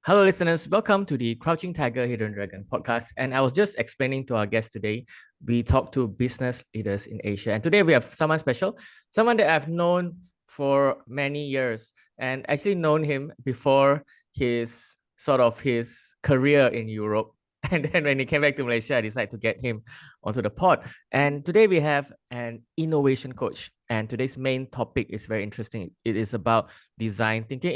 Hello, listeners. Welcome to the Crouching Tiger, Hidden Dragon podcast. And I was just explaining to our guest today, we talk to business leaders in Asia. And today we have someone special, someone that I've known for many years and actually known him before his career in Europe. And then when he came back to Malaysia, I decided to get him onto the pod. And today we have an innovation coach. And today's main topic is very interesting. It is about design thinking.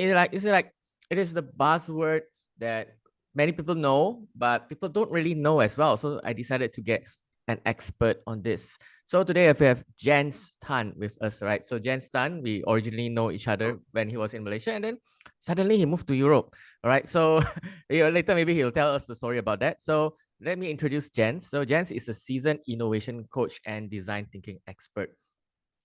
It is the buzzword that many people know, but people don't really know as well. So I decided to get an expert on this. So today we have Jentz Tan with us, right? So Jentz Tan, we originally know each other when he was in Malaysia, and then suddenly he moved to Europe. All right. So later maybe he'll tell us the story about that. So let me introduce Jentz. So Jentz is a seasoned innovation coach and design thinking expert,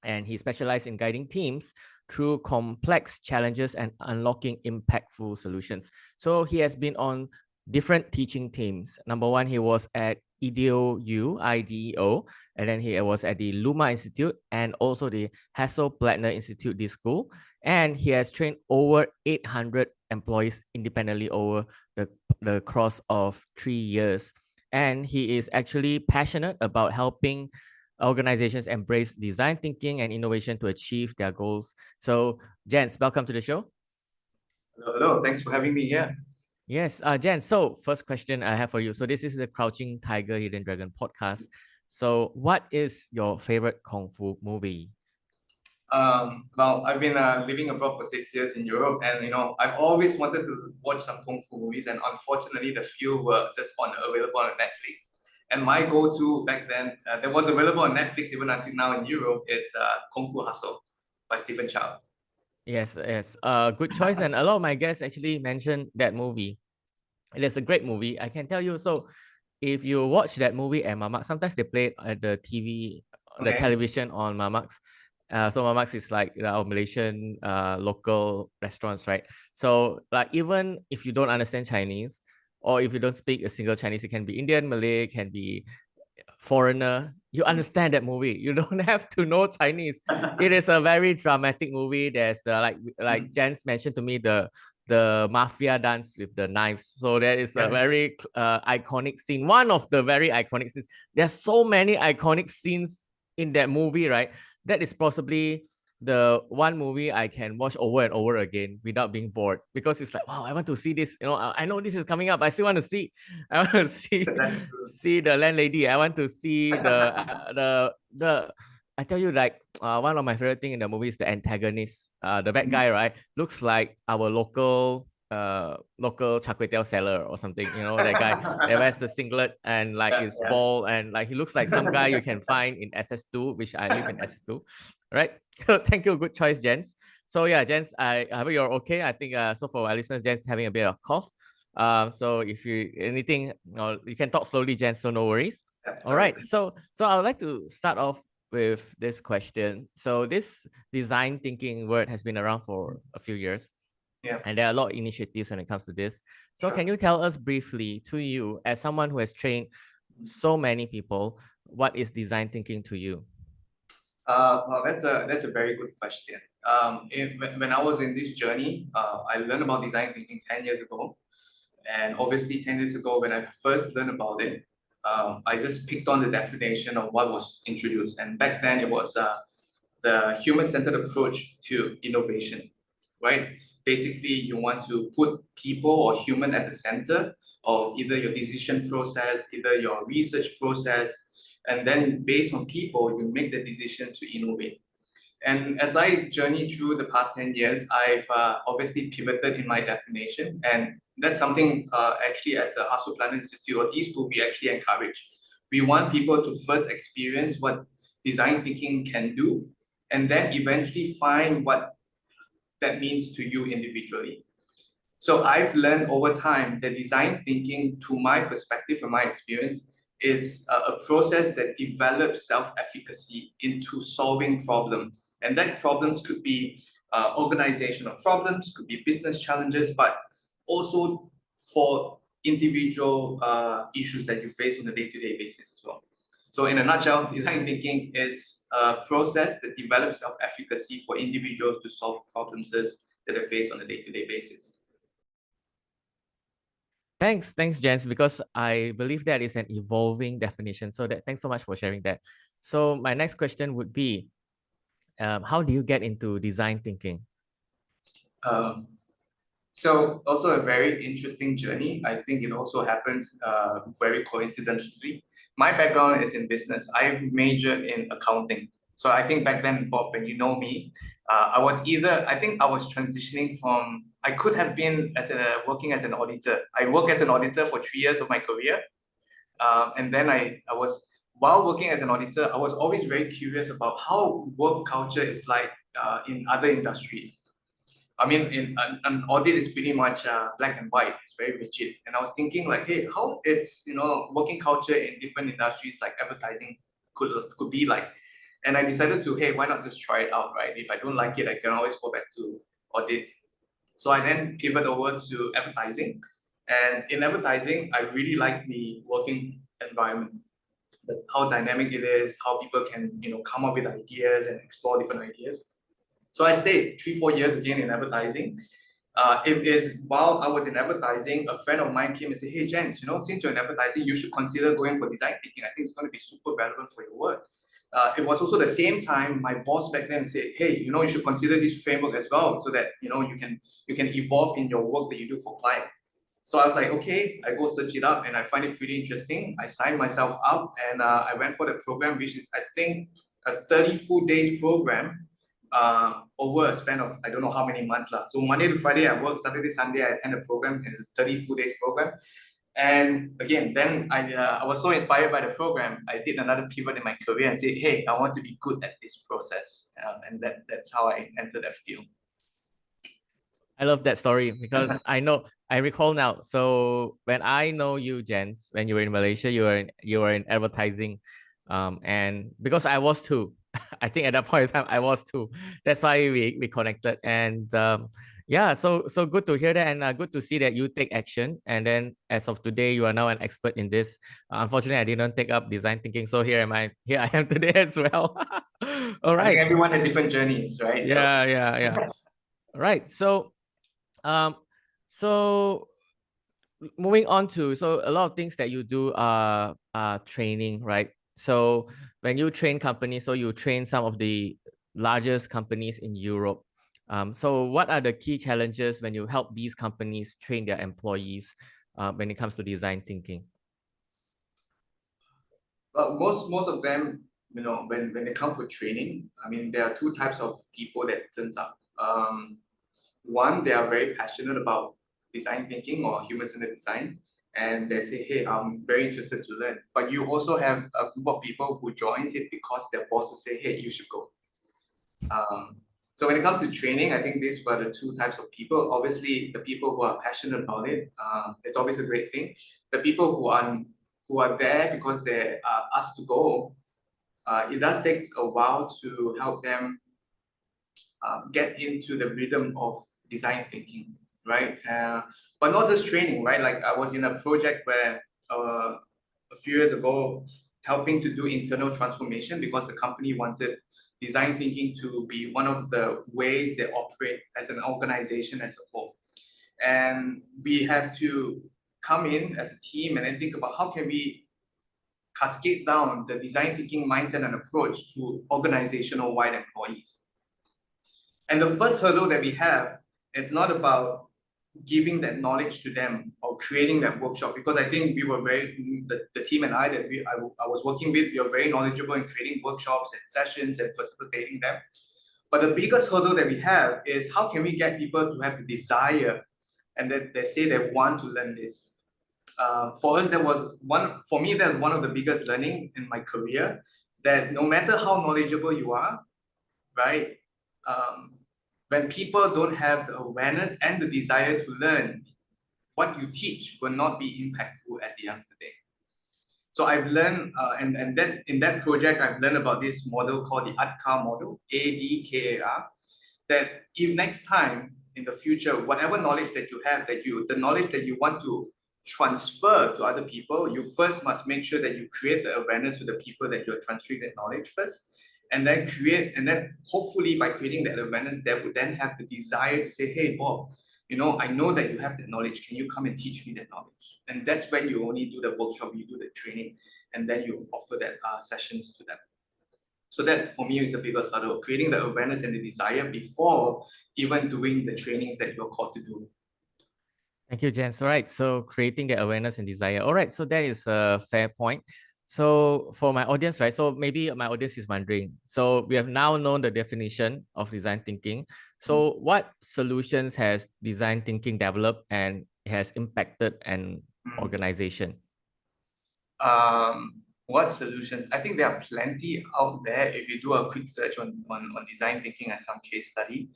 and he specialized in guiding teams through complex challenges and unlocking impactful solutions. So he has been on different teaching teams. Number one, he was at IDEO U, IDEO, and then he was at the LUMA Institute and also the Hasso Plattner Institute D-School. And he has trained over 800 employees independently over the course of 3 years. And he is actually passionate about helping organizations embrace design thinking and innovation to achieve their goals. So, Jentz, welcome to the show. Hello. Thanks for having me here. Yes, Jentz. So, first question I have for you. So, this is the Crouching Tiger, Hidden Dragon podcast. So, what is your favorite kung fu movie? Well, I've been living abroad for 6 years in Europe, and I've always wanted to watch some kung fu movies, and unfortunately, the few were just available on Netflix. And my go-to back then, that was available on Netflix even until now in Europe, it's Kung Fu Hustle by Stephen Chow. Yes, yes. Good choice. And a lot of my guests actually mentioned that movie. It is a great movie. I can tell you. So, if you watch that movie at Mamax, sometimes they play it at the TV, the television on Mamax. So Mamax is like our Malaysian local restaurants, right? So like even if you don't understand Chinese or if you don't speak a single Chinese, it can be Indian, Malay, can be foreigner, you understand that movie. You don't have to know Chinese. It is a very dramatic movie. There's the like Jentz mentioned to me the mafia dance with the knives. So there is a very iconic scene. One of the very iconic scenes. There's so many iconic scenes in that movie, right? That is possibly the one movie I can watch over and over again without being bored, because it's like, wow, I want to see this. I know this is coming up. I still want to see. I want to see the landlady. I want to see the. I tell you, like one of my favorite thing in the movie is the antagonist. The bad guy, right, looks like our local char kway teow seller or something. That guy that wears the singlet and like is bald, and like he looks like some guy you can find in SS2, which I live in SS2, right? Thank you, good choice, Jentz. So yeah, Jentz, I hope you're okay. I think so for our listeners, Jentz having a bit of cough. So if you anything, you can talk slowly, Jentz. So no worries. All right. So I would like to start off with this question. So this design thinking word has been around for a few years. Yeah. And there are a lot of initiatives when it comes to this. So can you tell us briefly, to you as someone who has trained so many people, what is design thinking to you? Well, that's a very good question. When I was in this journey, I learned about design thinking 10 years ago. And obviously 10 years ago, when I first learned about it, I just picked on the definition of what was introduced. And back then it was the human-centered approach to innovation, right? Basically, you want to put people or human at the center of either your decision process, either your research process, and then based on people, you make the decision to innovate. And as I journey through the past 10 years, I've obviously pivoted in my definition. And that's something actually at the Hasso Plattner Institute or D-School, we actually encourage. We want people to first experience what design thinking can do, and then eventually find what that means to you individually. So I've learned over time that design thinking, to my perspective and my experience, is a process that develops self-efficacy into solving problems. And that problems could be organizational problems, could be business challenges, but also for individual issues that you face on a day-to-day basis as well. So in a nutshell, design thinking is a process that develops self-efficacy for individuals to solve problems that they face on a day-to-day basis. Thanks, Jentz, because I believe that is an evolving definition. So thanks so much for sharing that. So my next question would be, how do you get into design thinking? Um, so also a very interesting journey. I think it also happens very coincidentally. My background is in business. I majored in accounting. So I think back then, Bob, when you know me, I think I was transitioning from, I could have been working as an auditor. I worked as an auditor for 3 years of my career. And then while working as an auditor, I was always very curious about how work culture is like in other industries. I mean, in an audit is pretty much black and white. It's very rigid. And I was thinking like, hey, how it's, working culture in different industries like advertising could be like. And I decided to, hey, why not just try it out, right? If I don't like it, I can always go back to audit. So I then pivot over to advertising. And in advertising, I really like the working environment, how dynamic it is, how people can, come up with ideas and explore different ideas. So I stayed 3-4 years again in advertising. It is while I was in advertising, a friend of mine came and said, hey, Jentz, since you're in advertising, you should consider going for design thinking. I think it's going to be super relevant for your work. It was also the same time my boss back then said, hey, you should consider this framework as well so that, you can evolve in your work that you do for client. So I was like, okay, I go search it up and I find it pretty interesting. I signed myself up and I went for the program, which is, I think, a 30 full days program over a span of I don't know how many months. So Monday to Friday I work, Saturday, Sunday I attend the program. It's a 30 full days program. And again, then I was so inspired by the program, I did another pivot in my career and said, hey, I want to be good at this process. And that's how I entered that field. I love that story because I recall now. So when I know you, Jentz, when you were in Malaysia, you were in advertising, and because I was too, I think at that point in time I was too. That's why we connected, and yeah, so good to hear that, and good to see that you take action. And then as of today, you are now an expert in this. Unfortunately, I didn't take up design thinking, so here am I. Here I am today as well. All I think right. everyone had different journeys, right? Yeah. All right. Um, so moving on to, so a lot of things that you do are training, right? So when you train companies, so you train some of the largest companies in Europe. So what are the key challenges when you help these companies train their employees when it comes to design thinking? Well, most of them, when they come for training, I mean, there are two types of people that turns up. One, they are very passionate about design thinking or human-centered design, and they say, hey, I'm very interested to learn. But you also have a group of people who joins it because their bosses say, hey, you should go. So when it comes to training, I think these were the two types of people. Obviously, the people who are passionate about it, it's always a great thing. The people who are there because they are asked to go, it does take a while to help them get into the rhythm of design thinking, right? But not just training, right? Like I was in a project where a few years ago, helping to do internal transformation because the company wanted design thinking to be one of the ways they operate as an organization as a whole. And we have to come in as a team and then think about how can we cascade down the design thinking mindset and approach to organizational wide employees. And the first hurdle that we have, it's not about giving that knowledge to them or creating that workshop, because I think we were the team and I was working with, we are very knowledgeable in creating workshops and sessions and facilitating them. But the biggest hurdle that we have is how can we get people to have the desire and that they say they want to learn this. For us, for me, that's one of the biggest learning in my career, that no matter how knowledgeable you are, right? When people don't have the awareness and the desire to learn, what you teach will not be impactful at the end of the day. So I've learned, and then in that project, I've learned about this model called the ADKAR model, ADKAR, that if next time in the future, whatever knowledge that you have, the knowledge that you want to transfer to other people, you first must make sure that you create the awareness to the people that you're transferring that knowledge first, and then hopefully by creating that awareness, they would then have the desire to say, hey, Bob, I know that you have that knowledge. Can you come and teach me that knowledge? And that's when you only do the workshop, you do the training, and then you offer that sessions to them. So that for me is the biggest hurdle, creating the awareness and the desire before even doing the trainings that you're called to do. Thank you, Jentz. All right, so creating the awareness and desire. All right, so that is a fair point. So for my audience, right, so maybe my audience is wondering, so we have now known the definition of design thinking. So what solutions has design thinking developed and has impacted an organization? What solutions? I think there are plenty out there. If you do a quick search on design thinking as some case study,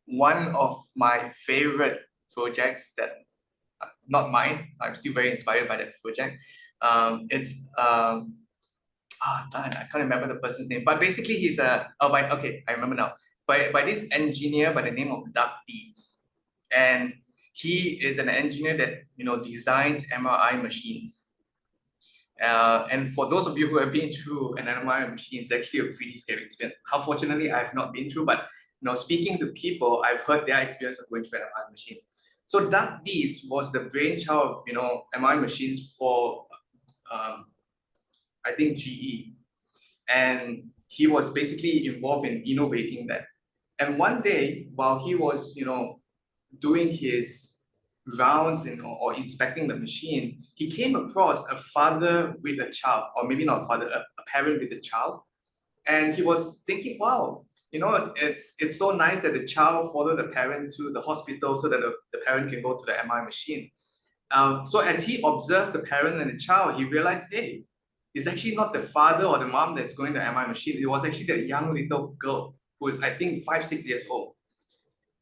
one of my favorite projects that, not mine, I'm still very inspired by that project. It's darn, I can't remember the person's name, but basically he's okay, I remember now. By this engineer by the name of Doug Dietz, and he is an engineer that designs MRI machines. And for those of you who have been through an MRI machine, it's actually a pretty scary experience. Unfortunately, I've not been through, but speaking to people, I've heard their experience of going through an MRI machine. So Doug Dietz was the brainchild of MRI machines for I think GE, and he was basically involved in innovating that. And one day, while he was doing his rounds or inspecting the machine, he came across a father with a child, or maybe not a father, a parent with a child. And he was thinking, wow, it's so nice that the child followed the parent to the hospital so that the parent can go to the MRI machine. So as he observed the parent and the child, he realized, hey, it's actually not the father or the mom that's going to the MRI machine. It was actually that young little girl who is, I think, 5-6 years old.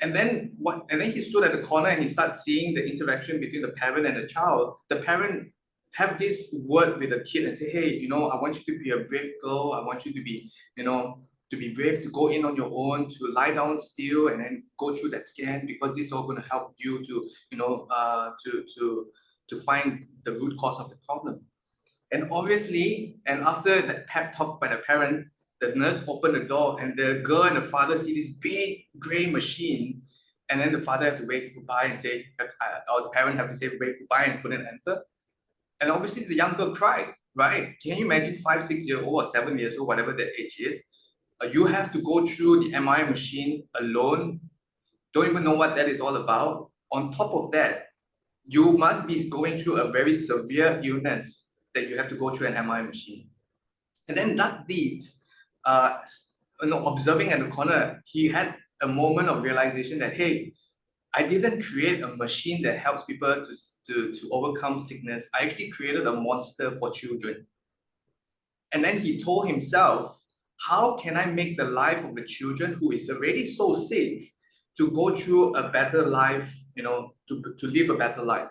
And then he stood at the corner and he started seeing the interaction between the parent and the child. The parent have this word with the kid and say, hey, I want you to be a brave girl. I want you to be, to be brave, to go in on your own, to lie down still and then go through that scan, because this is all going to help you to, to find the root cause of the problem. And obviously, and after that pep talk by the parent, the nurse opened the door and the girl and the father see this big gray machine, and then the father have to wave goodbye and say, or the parent have to say wave goodbye and couldn't answer. And obviously the young girl cried, right? Can you imagine 5-6 years old or 7 years old, whatever that age is, you have to go through the MRI machine alone, don't even know what that is all about. On top of that, you must be going through a very severe illness that you have to go through an MRI machine. And then Doug Dietz, observing at the corner, he had a moment of realization that, hey, I didn't create a machine that helps people to overcome sickness. I actually created a monster for children. And then he told himself, how can I make the life of the children who is already so sick to go through a better life, to live a better life?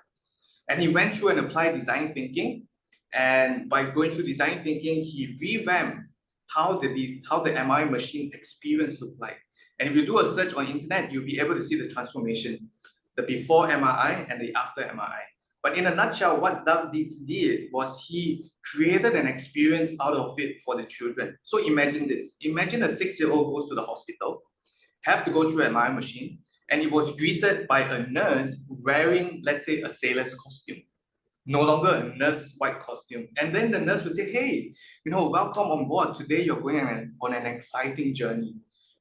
And he went through and applied design thinking. And by going through design thinking, he revamped how the MRI machine experience looked like. And if you do a search on internet, you'll be able to see the transformation, the before MRI and the after MRI. But in a nutshell, what Doug Dietz did was he created an experience out of it for the children. So imagine this. Imagine a 6-year-old goes to the hospital, have to go through an MRI machine, and he was greeted by a nurse wearing, let's say, a sailor's costume. No longer a nurse white costume. And then the nurse would say, hey, welcome on board. Today you're going on an exciting journey.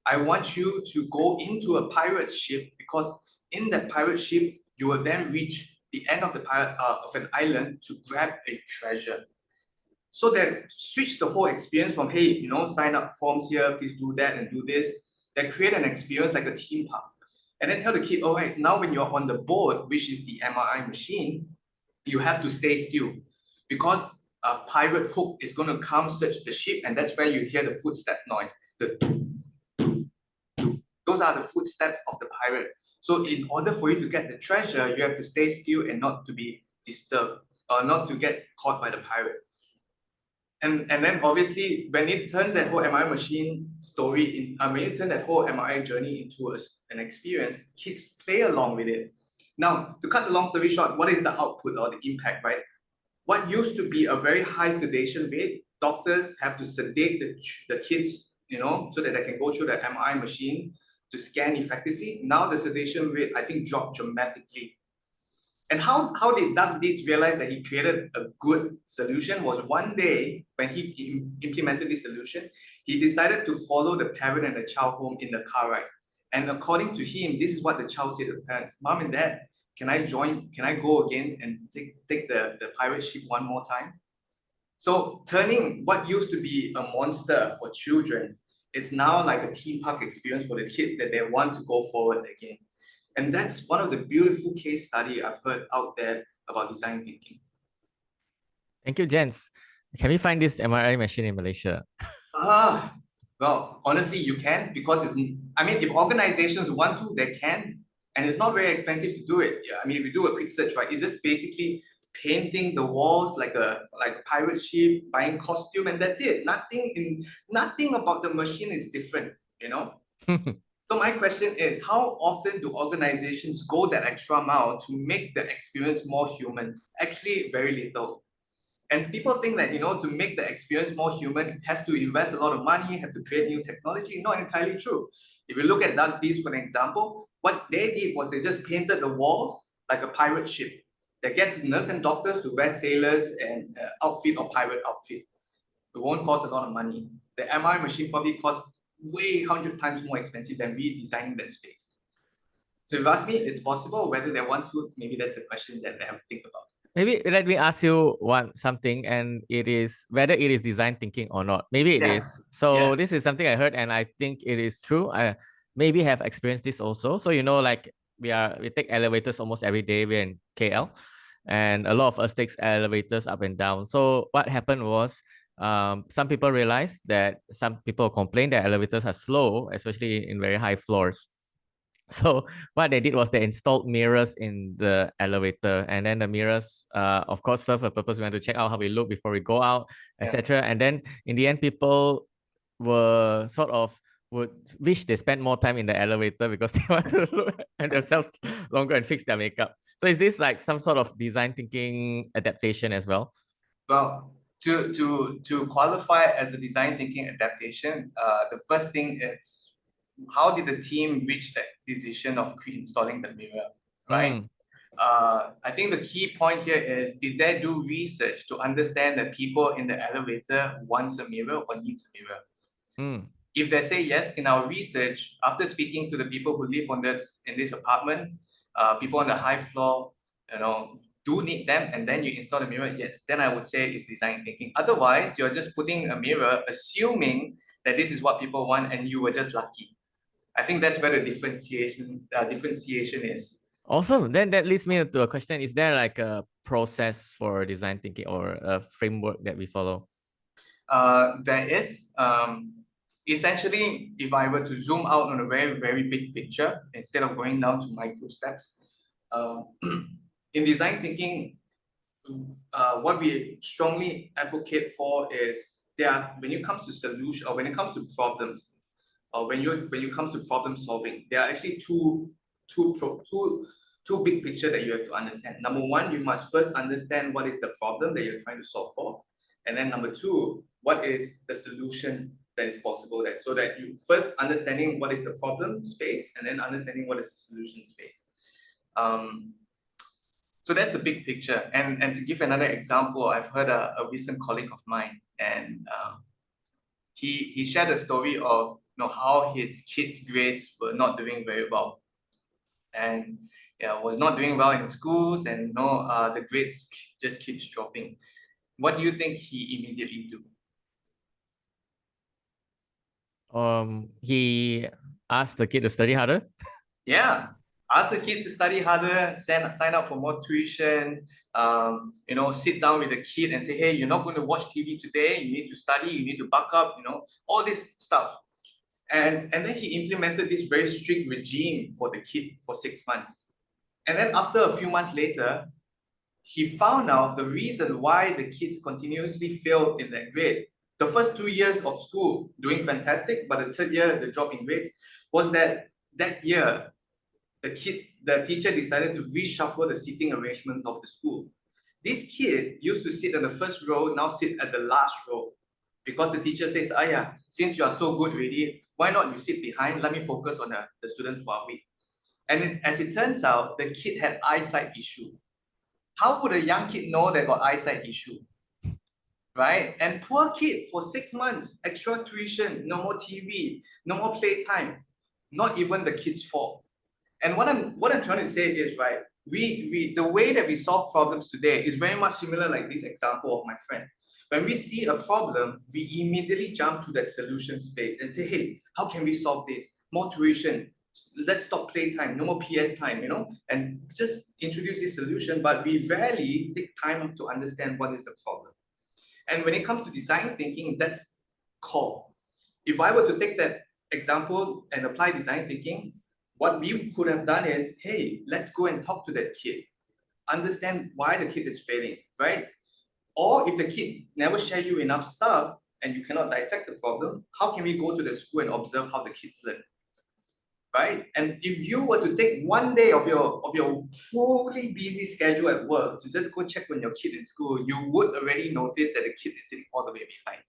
I want you to go into a pirate ship, because in that pirate ship, you will then reach the end of of an island to grab a treasure. So that switch the whole experience from, hey, sign up forms here, please do that and do this. That create an experience like a theme park. And then tell the kid, all right, now when you're on the boat, which is the MRI machine, you have to stay still, because a pirate hook is going to come search the ship, and that's where you hear the footstep noise. Those are the footsteps of the pirate. So in order for you to get the treasure, you have to stay still and not to be disturbed, or not to get caught by the pirate. And then obviously, when you turn that whole MRI machine story, when you turn that whole MRI journey into an experience, kids play along with it. Now, to cut the long story short, what is the output or the impact, right? What used to be a very high sedation rate, doctors have to sedate the kids, so that they can go through the MRI machine. to scan effectively. Now the sedation rate, I think, dropped dramatically. And how did Doug Dietz realize that he created a good solution was one day when he implemented this solution, he decided to follow the parent and the child home in the car ride. And according to him, this is what the child said to the parents: "Mom and Dad, can I go again and take the pirate ship one more time?" So turning what used to be a monster for children, it's now like a theme park experience for the kid that they want to go forward again. And that's one of the beautiful case study I've heard out there about design thinking. Thank you, Jentz. Can we find this MRI machine in Malaysia? Well, honestly, you can, because if organizations want to, they can, and it's not very expensive to do it. Yeah, I mean, if you do a quick search, right, it's just basically painting the walls like a pirate ship, buying costume, and that's it. Nothing about the machine is different, you know. So my question is, how often do organizations go that extra mile to make the experience more human? Actually, very little. And people think that, to make the experience more human, has to invest a lot of money, have to create new technology. Not entirely true. If you look at Doug Dietz, for an example, what they did was they just painted the walls like a pirate ship. They get nurses and doctors to wear sailors and outfit or pirate outfit. It won't cost a lot of money. The MRI machine probably costs way 100 times more expensive than redesigning that space. So if you ask me, it's possible. Whether they want to, maybe that's a question that they have to think about. Maybe let me ask you something, and it is whether it is design thinking or not. Maybe it is. So this is something I heard, and I think it is true. I maybe have experienced this also. So like we take elevators almost every day. We're in KL, and a lot of us takes elevators up and down. So what happened was, some people realized that some people complain that elevators are slow, especially in very high floors. So what they did was they installed mirrors in the elevator, and then the mirrors, of course, serve a purpose. We want to check out how we look before we go out, etc. And then in the end, people would wish they spent more time in the elevator because they want to look at themselves longer and fix their makeup. So is this like some sort of design thinking adaptation as well? Well, to qualify as a design thinking adaptation, the first thing is, how did the team reach that decision of installing the mirror, right? I think the key point here is, did they do research to understand that people in the elevator wants a mirror or needs a mirror? If they say yes, in our research, after speaking to the people who live in this apartment, people on the high floor, do need them, and then you install the mirror, yes, then I would say it's design thinking. Otherwise, you're just putting a mirror, assuming that this is what people want, and you were just lucky. I think that's where the differentiation is. Awesome. Then that leads me to a question. Is there like a process for design thinking or a framework that we follow? There is. Essentially, if I were to zoom out on a very, very big picture, instead of going down to micro steps, in design thinking, what we strongly advocate for is, when it comes to solution, or when it comes to problems, or when it comes to problem solving, there are actually two big picture that you have to understand. Number one, you must first understand what is the problem that you're trying to solve for, and then number two, what is the solution that is possible there. So that you first understanding what is the problem space, and then understanding what is the solution space. So that's a big picture. And to give another example, I've heard a recent colleague of mine, and he shared a story of how his kids' grades were not doing very well, and was not doing well in schools, and the grades just keeps dropping. What do you think he immediately do? He asked the kid to study harder. Yeah, ask the kid to study harder, sign up for more tuition, sit down with the kid and say, hey, you're not going to watch TV today, you need to study, you need to buck up, all this stuff. And then he implemented this very strict regime for the kid for 6 months. And then after a few months later, he found out the reason why the kids continuously failed in that grade. The first 2 years of school doing fantastic, but the third year, the drop in grades, was that year, the teacher decided to reshuffle the seating arrangement of the school. This kid used to sit in the first row, now sit at the last row, because the teacher says, yeah, since you are so good already, Why not you sit behind? Let me focus on the students who are weak. And as it turns out, the kid had eyesight issue. How would a young kid know they got eyesight issue? Right? And poor kid for 6 months, extra tuition, no more TV, no more playtime. Not even the kid's fault. And what I'm trying to say is, right, the way that we solve problems today is very much similar like this example of my friend. When we see a problem, we immediately jump to that solution space and say, hey, how can we solve this? More tuition, let's stop playtime, no more PS time, and just introduce this solution, but we rarely take time to understand what is the problem. And when it comes to design thinking, that's core. If I were to take that example and apply design thinking, what we could have done is, hey, let's go and talk to that kid, understand why the kid is failing, right? Or if the kid never share you enough stuff and you cannot dissect the problem, how can we go to the school and observe how the kids learn, right? And if you were to take one day of your fully busy schedule at work to just go check on your kid in school, you would already notice that the kid is sitting all the way behind.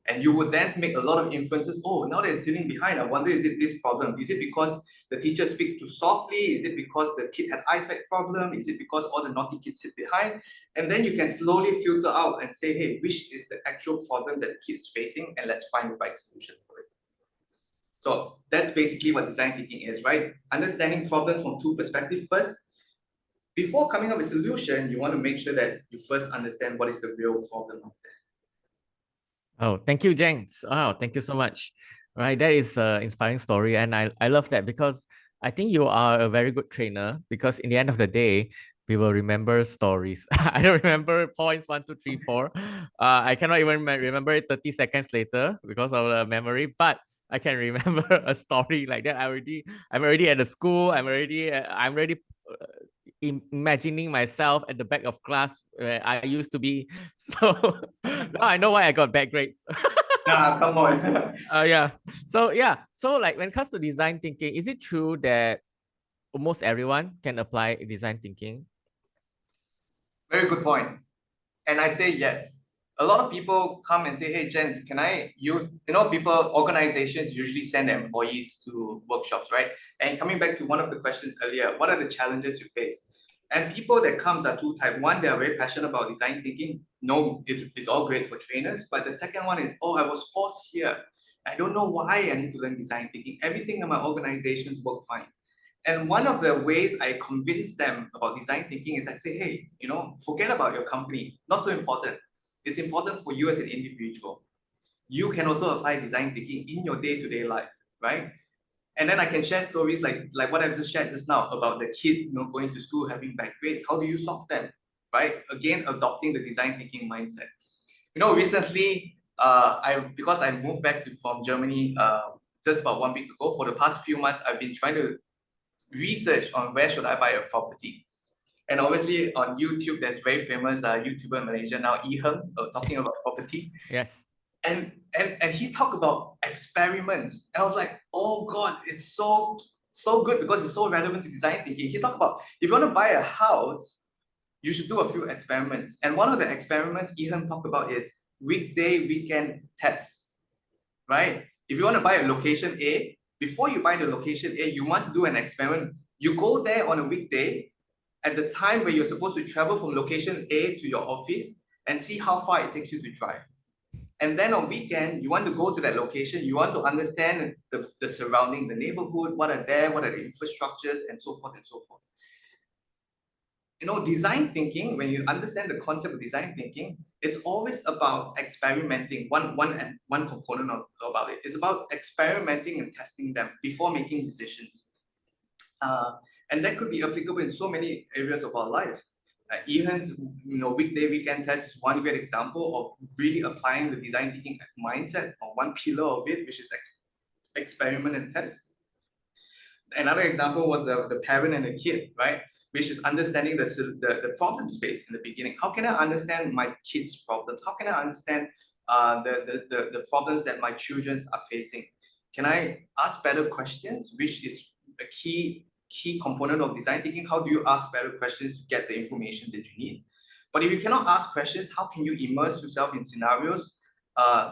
And you would then make a lot of inferences. Oh, now they're sitting behind. I wonder, is it this problem? Is it because the teacher speaks too softly? Is it because the kid had eyesight problem? Is it because all the naughty kids sit behind? And then you can slowly filter out and say, hey, which is the actual problem that the kid is facing? And let's find the right solution for it. So that's basically what design thinking is, right? Understanding problems from two perspectives. First, before coming up with a solution, you want to make sure that you first understand what is the real problem out there. Oh, thank you, Jentz. Wow, thank you so much. Right, that is an inspiring story, and I love that because I think you are a very good trainer. Because in the end of the day, we will remember stories. I don't remember points 1, 2, 3, 4. I cannot even remember it 30 seconds later because of the memory, but I can remember a story like that. I'm already at the school. I'm already imagining myself at the back of class where I used to be. So now I know why I got bad grades. Nah, come on. Yeah. So like when it comes to design thinking, is it true that almost everyone can apply design thinking? Very good point. And I say yes. A lot of people come and say, hey, Jentz, can I use, organizations usually send their employees to workshops, right? And coming back to one of the questions earlier, what are the challenges you face? And people that comes are two types. One, they are very passionate about design thinking. No, it's all great for trainers. But the second one is, oh, I was forced here. I don't know why I need to learn design thinking. Everything in my organizations work fine. And one of the ways I convince them about design thinking is I say, hey, forget about your company. Not so important. It's important for you as an individual. You can also apply design thinking in your day-to-day life, right? And then I can share stories like what I've just shared just now about the kid, going to school, having bad grades. How do you solve them, right? Again, adopting the design thinking mindset. Recently, because I moved back from Germany just about 1 week ago. For the past few months, I've been trying to research on where should I buy a property. And obviously on YouTube, there's very famous YouTuber in Malaysia now, talking about property. Yes. And he talked about experiments. And I was like, oh God, it's so good because it's so relevant to design thinking. He talked about, if you want to buy a house, you should do a few experiments. And one of the experiments Ihan talked about is weekday, weekend tests, right? If you want to buy a location A, before you buy the location A, you must do an experiment. You go there on a weekday at the time where you're supposed to travel from location A to your office and see how far it takes you to drive. And then on weekend, you want to go to that location, you want to understand the surrounding, the neighborhood, what are there, what are the infrastructures, and so forth and so forth. Design thinking, when you understand the concept of design thinking, it's always about experimenting. One component about it is about experimenting and testing them before making decisions. And that could be applicable in so many areas of our lives. Ihan's weekday, weekend test is one great example of really applying the design thinking mindset, or one pillar of it, which is experiment and test. Another example was the parent and the kid, right? Which is understanding the problem space in the beginning. How can I understand my kids' problems? How can I understand the problems that my children are facing? Can I ask better questions, which is a key component of design thinking? How do you ask better questions to get the information that you need? But if you cannot ask questions, how can you immerse yourself in scenarios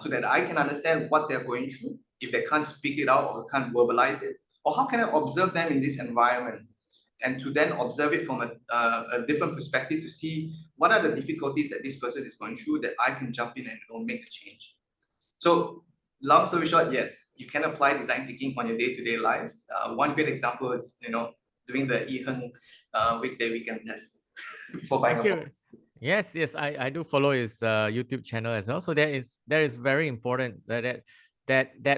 so that I can understand what they're going through? if they can't speak it out or can't verbalize it? Or how can I observe them in this environment? And to then observe it from a different perspective to see what are the difficulties that this person is going through that I can jump in and make a change. So long story short, yes, you can apply design thinking on your day-to-day lives. One great example is, doing the Eheng weekday weekend test before buying a Okay. phone. Yes, yes, I do follow his YouTube channel as well. So that is very important that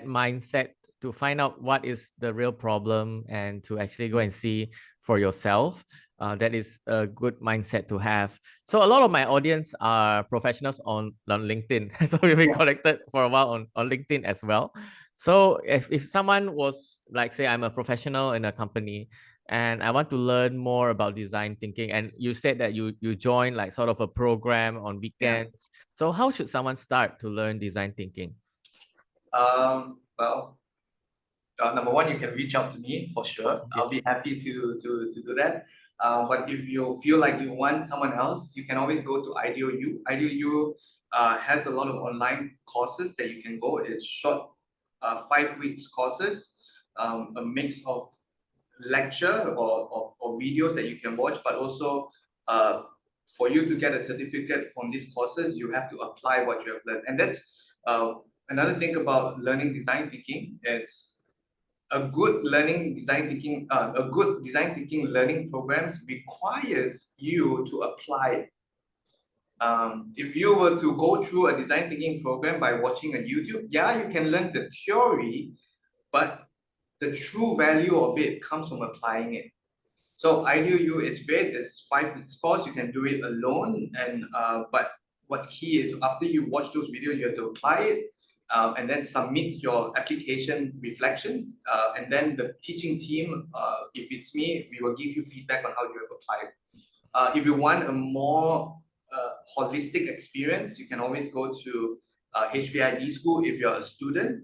mindset to find out what is the real problem and to actually go and see for yourself. That is a good mindset to have. So a lot of my audience are professionals on LinkedIn. So we've been connected for a while on LinkedIn as well. So if someone was like, say, I'm a professional in a company and I want to learn more about design thinking, and you said that you joined like sort of a program on weekends. So how should someone start to learn design thinking? Well, number one, you can reach out to me for sure. Okay. I'll be happy to do that. But if you feel like you want someone else, you can always go to IDEO U. IDEO U has a lot of online courses that you can go. It's short, 5 weeks courses, a mix of lecture or videos that you can watch, but also for you to get a certificate from these courses, you have to apply what you have learned. And that's another thing about learning design thinking. It's a good design thinking learning programs requires you to apply. If you were to go through a design thinking program by watching a YouTube, yeah, you can learn the theory, but the true value of it comes from applying it. So IDEO U is great. It's 5 weeks course. You can do it alone, and but what's key is after you watch those videos, you have to apply it. And then submit your application reflections. And then the teaching team, if it's me, we will give you feedback on how you have applied. If you want a more holistic experience, you can always go to HBI D-School if you're a student.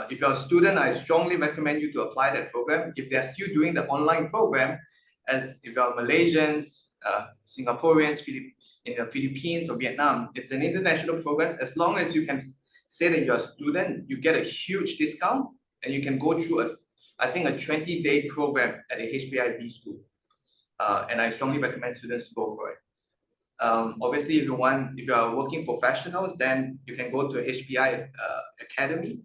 If you're a student, I strongly recommend you to apply that program. If they're still doing the online program, as if you're Malaysians, Singaporeans, in the Philippines or Vietnam, it's an international program. As long as you can say that you're a student, you get a huge discount and you can go through I think a 20-day program at the HBI D-School. And I strongly recommend students to go for it. Obviously, if you are working professionals, then you can go to HBI Academy,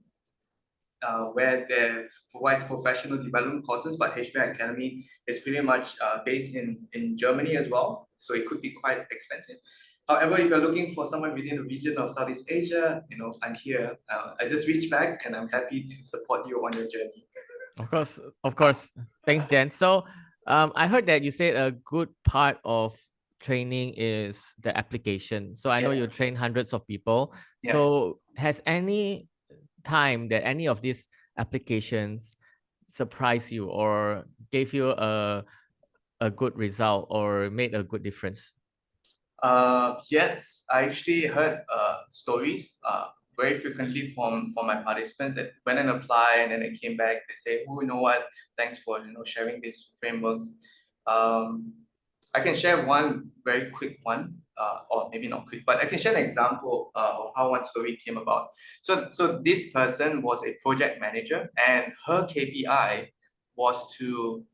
where they provides professional development courses, but HBI Academy is pretty much based in Germany as well. So it could be quite expensive. However, if you're looking for someone within the region of Southeast Asia, I'm here. I just reached back and I'm happy to support you on your journey. Of course. Thanks, Jen. So I heard that you said a good part of training is the application. So I know you train hundreds of people. So has any time that any of these applications surprised you or gave you a good result or made a good difference? Yes, I actually heard stories very frequently from my participants that went and applied and then they came back. They say, "Oh, you know what? Thanks for sharing these frameworks." I can share one very quick one, or maybe not quick, but I can share an example of how one story came about. So this person was a project manager, and her KPI was to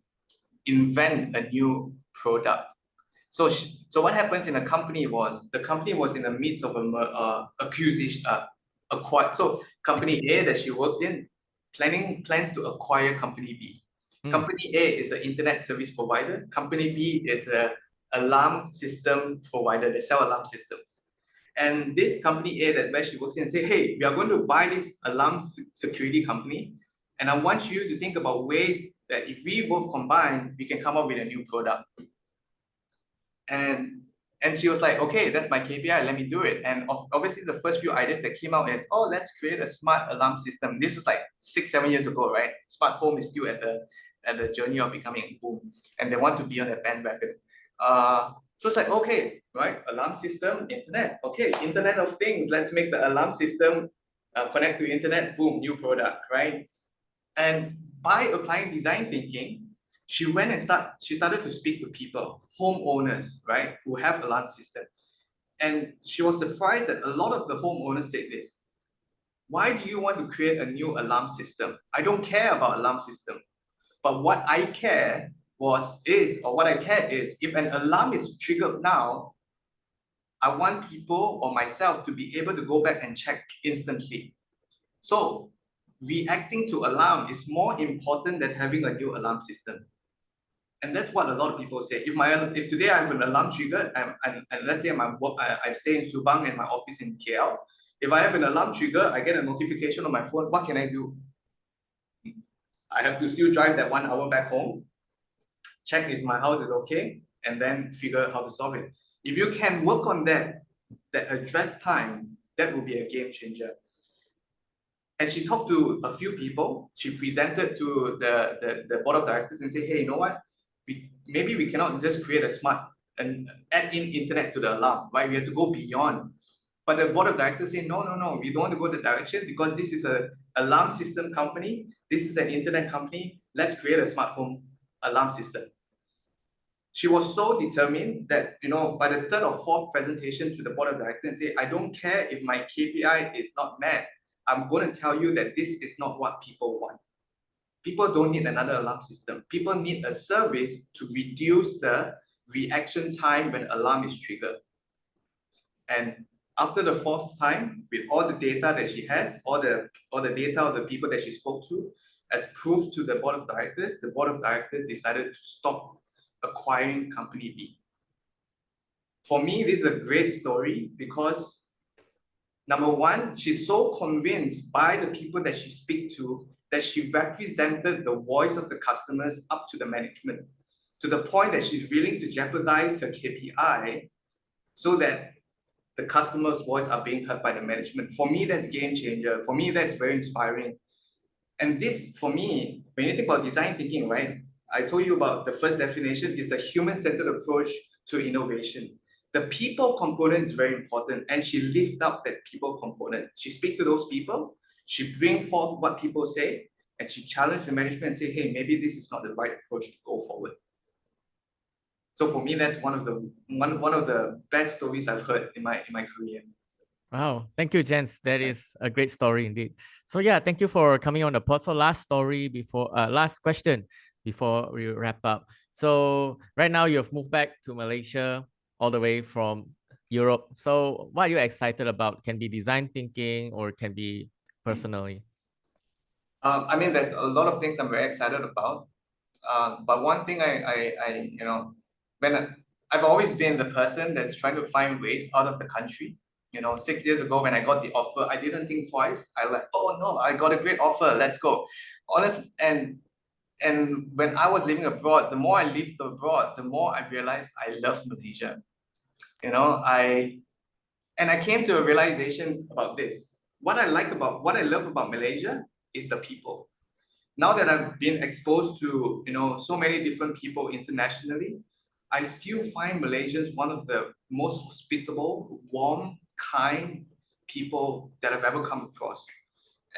invent a new product. So what happens in a company was the company was in the midst of acquisition, acquired. So company A that she works in plans to acquire company B. Company A is an internet service provider. Company B is a alarm system provider. They sell alarm systems. And this company A where she works in say, hey, we are going to buy this alarm security company. And I want you to think about ways that if we both combine, we can come up with a new product. And she was like, okay, that's my KPI, let me do it. And obviously the first few ideas that came out is, oh, let's create a smart alarm system. This was like 6-7 years ago, right? Smart home is still at the journey of becoming a boom. And they want to be on that bandwagon. So it's like, okay, right, alarm system, internet. Okay, Internet of Things, let's make the alarm system connect to internet, boom, new product, right? And by applying design thinking, she went and started to speak to people, homeowners, right, who have alarm system. And she was surprised that a lot of the homeowners said this. why do you want to create a new alarm system? I don't care about alarm system. But what I care is if an alarm is triggered now, I want people or myself to be able to go back and check instantly. So reacting to alarm is more important than having a new alarm system. And that's what a lot of people say. If today I have an alarm triggered, and let's say I stay in Subang and my office in KL, if I have an alarm trigger, I get a notification on my phone, what can I do? I have to still drive that 1 hour back home, check if my house is okay, and then figure out how to solve it. If you can work on that address time, that will be a game changer. And she talked to a few people. She presented to the board of directors and said, hey, you know what? Maybe we cannot just create a smart and add in internet to the alarm, right? We have to go beyond. But the board of directors say, no, we don't want to go that direction because this is an alarm system company. This is an internet company. Let's create a smart home alarm system. She was so determined that, by the third or fourth presentation to the board of directors and say, I don't care if my KPI is not met. I'm going to tell you that this is not what people want. People don't need another alarm system. People need a service to reduce the reaction time when alarm is triggered. And after the fourth time, with all the data that she has, all the data of the people that she spoke to, as proof to the board of directors decided to stop acquiring company B. For me, this is a great story because number one, she's so convinced by the people that she speaks to that she represented the voice of the customers up to the management, to the point that she's willing to jeopardize her KPI so that the customer's voice are being heard by the management. For me, that's game changer. For me, that's very inspiring. And this, for me, when you think about design thinking, right? I told you about the first definition is the human-centered approach to innovation. The people component is very important, and she lifts up that people component. She speaks to those people, she brings forth what people say, and she challenged the management and say, hey, maybe this is not the right approach to go forward. So for me, that's one of the best stories I've heard in my career. Wow, thank you, Jentz. That is a great story indeed. So yeah, thank you for coming on the pod. So last question before we wrap up. So right now you've moved back to Malaysia all the way from Europe. So what are you excited about? Can be design thinking or can be personally. There's a lot of things I'm very excited about. But one thing I've always been the person that's trying to find ways out of the country. 6 years ago when I got the offer, I didn't think twice. I like, oh no, I got a great offer, let's go. Honestly, and when I was living abroad, the more I lived abroad, the more I realized I love Malaysia. I came to a realization about this. What I love about Malaysia is the people. Now that I've been exposed to so many different people internationally, I still find Malaysians one of the most hospitable, warm, kind people that I've ever come across.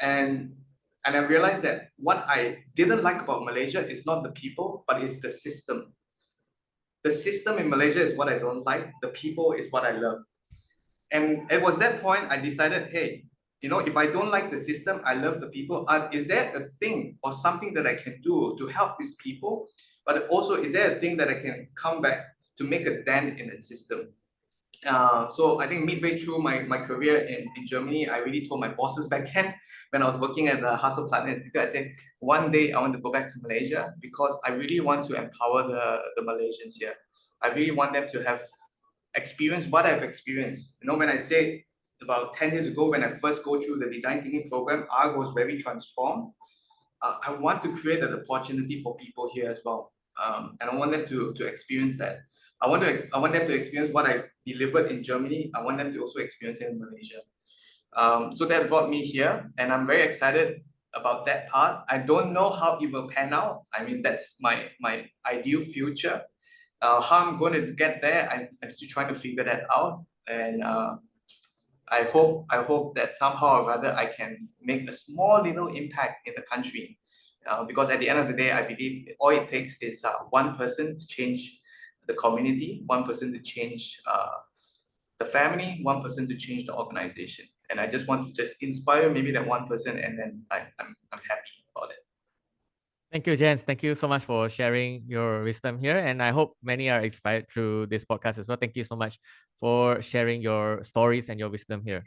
And I realized that what I didn't like about Malaysia is not the people, but it's the system. The system in Malaysia is what I don't like. The people is what I love. And it was that point I decided, hey, if I don't like the system, I love the people. Is there a thing or something that I can do to help these people? But also, is there a thing that I can come back to make a dent in the system? So I think midway through my career in Germany, I really told my bosses back then when I was working at the Hasso Plattner Institute, I said, one day I want to go back to Malaysia because I really want to empower the Malaysians here. I really want them to have experience what I've experienced. When I say about 10 years ago, when I first go through the design thinking program, I was very transformed. I want to create an opportunity for people here as well. And I want them to experience that. I want them to experience what I've delivered in Germany. I want them to also experience it in Malaysia. So that brought me here, and I'm very excited about that part. I don't know how it will pan out. That's my ideal future. How I'm going to get there, I'm still trying to figure that out. And I hope that somehow or other I can make a small little impact in the country. Because at the end of the day, I believe all it takes is one person to change the community, one person to change the family, one person to change the organization. And I just want to just inspire maybe that one person, and then I'm happy about it. Thank you, Jentz. Thank you so much for sharing your wisdom here. And I hope many are inspired through this podcast as well. Thank you so much for sharing your stories and your wisdom here.